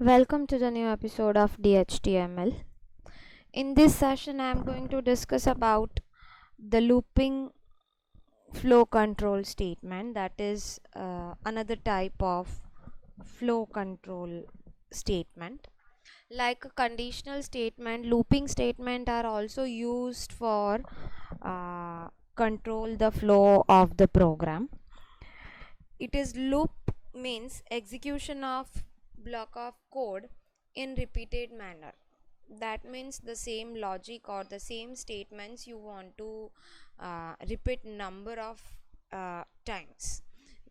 Welcome to the new episode of DHTML. In this session, I am going to discuss about the looping flow control statement, that is another type of flow control statement. Like a conditional statement, looping statement are also used for control the flow of the program. It is loop means execution of block of code in repeated manner. That means the same logic or the same statements you want to repeat number of times,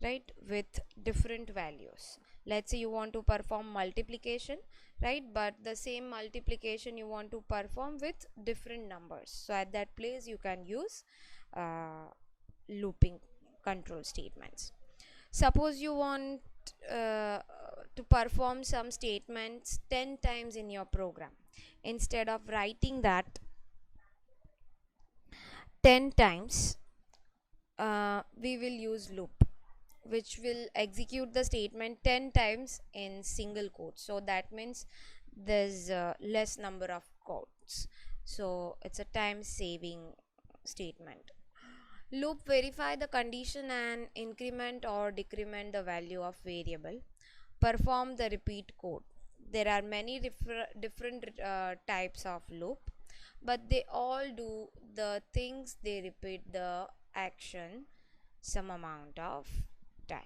right, with different values. Let's say you want to perform multiplication, right, but the same multiplication you want to perform with different numbers. So at that place you can use looping control statements. Suppose you want to perform some statements 10 times in your program. Instead of writing that 10 times, we will use loop, which will execute the statement 10 times in single quote. So that means there's less number of quotes. So it's a time saving statement. Loop verify the condition and increment or decrement the value of variable. Perform the repeat code. There are many different types of loop, but they all do the things, they repeat the action some amount of time.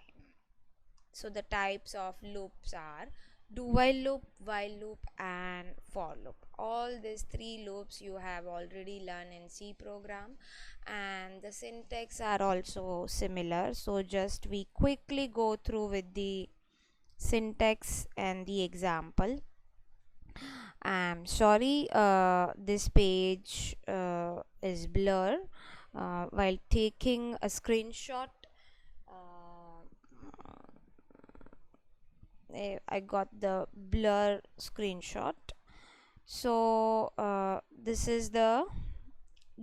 So the types of loops are do while loop and for loop. All these three loops you have already learned in C program, and the syntax are also similar. So just we quickly go through with the syntax and the example. I'm sorry, this page is blur while taking a screenshot. uh, I got the blur screenshot. So this is the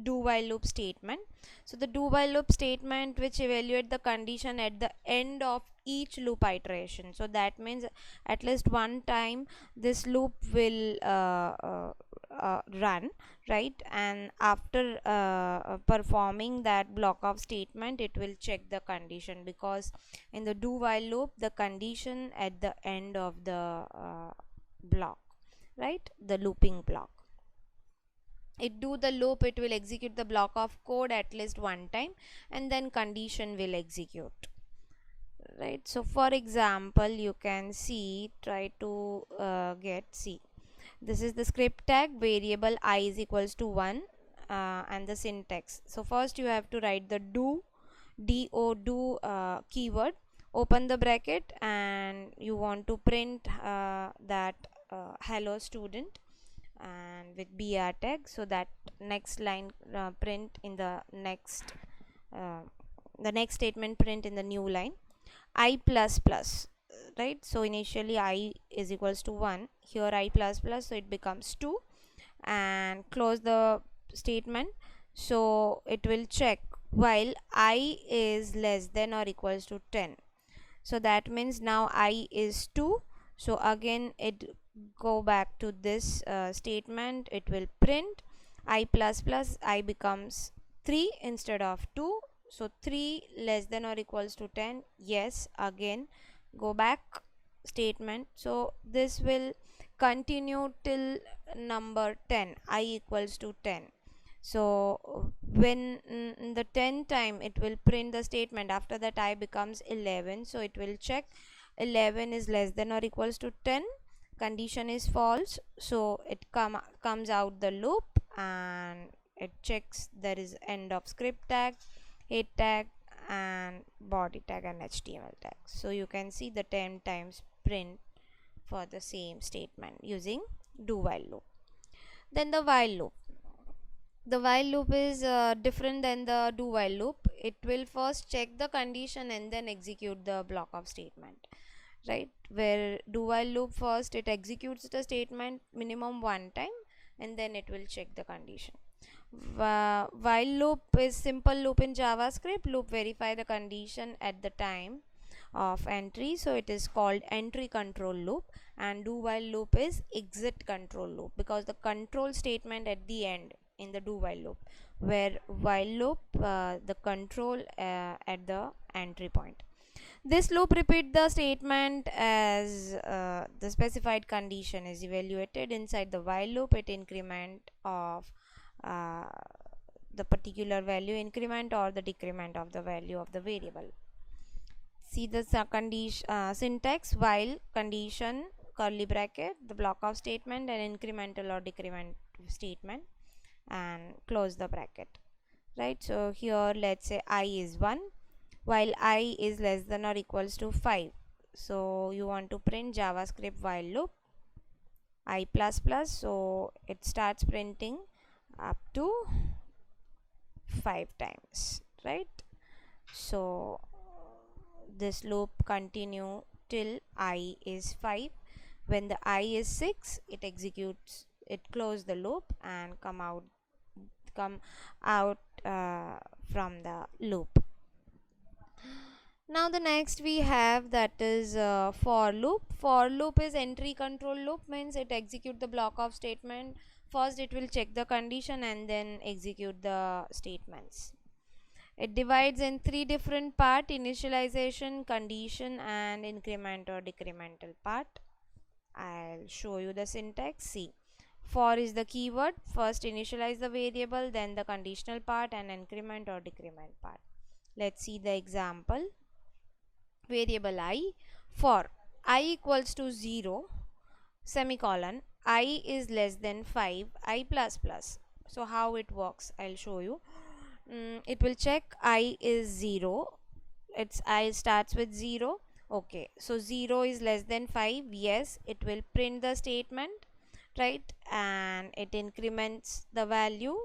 do while loop statement. So the do while loop statement which evaluate the condition at the end of each loop iteration. So that means at least one time this loop will run, right, and after performing that block of statement, it will check the condition, because in the do while loop the condition at the end of the block, right, the looping block, it do the loop, it will execute the block of code at least one time, and then condition will execute, right. So for example, you can see, try to see, this is the script tag variable I is equals to 1, and the syntax. So first you have to write the do keyword, open the bracket, and you want to print that hello student, and with br tag, so that next line print in uh, the next statement print in the new line I plus plus, right. So initially I is equals to 1, here I plus plus, so it becomes 2, and close the statement. So it will check while I is less than or equals to 10. So that means now I is 2, so again it go back to this statement, it will print I plus plus, I becomes 3 instead of 2, so 3 less than or equals to 10, yes, again go back statement. So this will continue till number 10, I equals to 10. So when the 10 time it will print the statement, after that I becomes 11, so it will check 11 is less than or equals to 10, condition is false, so it comes out the loop, and it checks there is end of script tag, head tag, and body tag, and HTML tag. So you can see the 10 times print for the same statement using do while loop. Then the while loop. The while loop is different than the do while loop. It will first check the condition and then execute the block of statement, right, where do while loop first it executes the statement minimum one time, and then it will check the condition. While loop is simple loop in javascript. Loop verify the condition at the time of entry, so it is called entry control loop, and do while loop is exit control loop, because the control statement at the end in the do while loop, where while loop the control at the entry point. This loop repeat the statement as the specified condition is evaluated inside the while loop. It increment of uh, the particular value, increment or the decrement of the value of the variable. See the condition syntax: while condition, curly bracket, the block of statement, and incremental or decrement statement, and close the bracket, right? So here let's say I is 1 while I is less than or equals to 5. So you want to print javascript while loop I plus plus, so it starts printing up to 5 times, right? So this loop continue till I is 5. When the I is 6, it executes, it close the loop and come out from the loop. Now the next we have, that is for loop. For loop is entry control loop, means it execute the block of statement. First it will check the condition and then execute the statements. It divides in 3 different part: initialization, condition, and increment or decremental part. I'll show you the syntax. See, for is the keyword, first initialize the variable, then the conditional part, and increment or decrement part. Let's see the example. Variable I, for I equals to 0, semicolon, I is less than 5, I plus plus. So how it works, I'll show you. It will check I is 0, its I starts with 0. Okay, so 0 is less than 5, yes, it will print the statement, right? And it increments the value,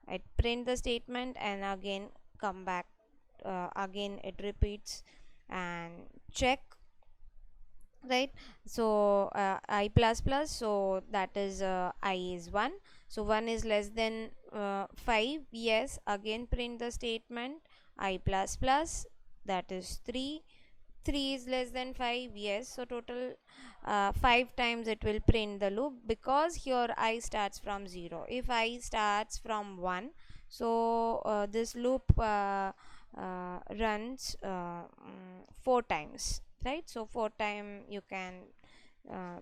it print the statement, and again come back, again it repeats and check, right? So I plus plus, so that is I is 1, so 1 is less than 5, yes, again print the statement I plus plus, that is 3. 3 is less than 5, yes, so total 5 times it will print the loop, because here I starts from 0. If I starts from 1, so this loop runs 4 times, right? So 4 time you can uh,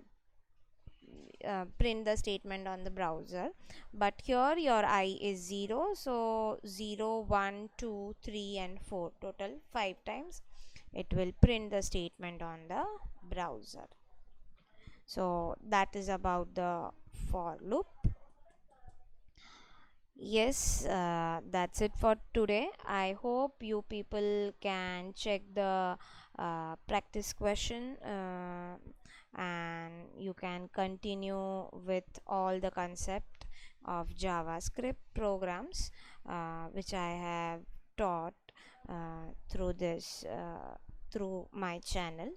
print the statement on the browser, but here your I is 0, so 0, 1, 2, 3, and 4, total 5 times it will print the statement on the browser. So that is about the for loop. Yes, that's it for today. I hope you people can check the practice question, and you can continue with all the concept of JavaScript programs which I have taught through this through my channel.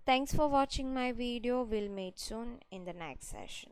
Thanks for watching my video. We'll meet soon in the next session.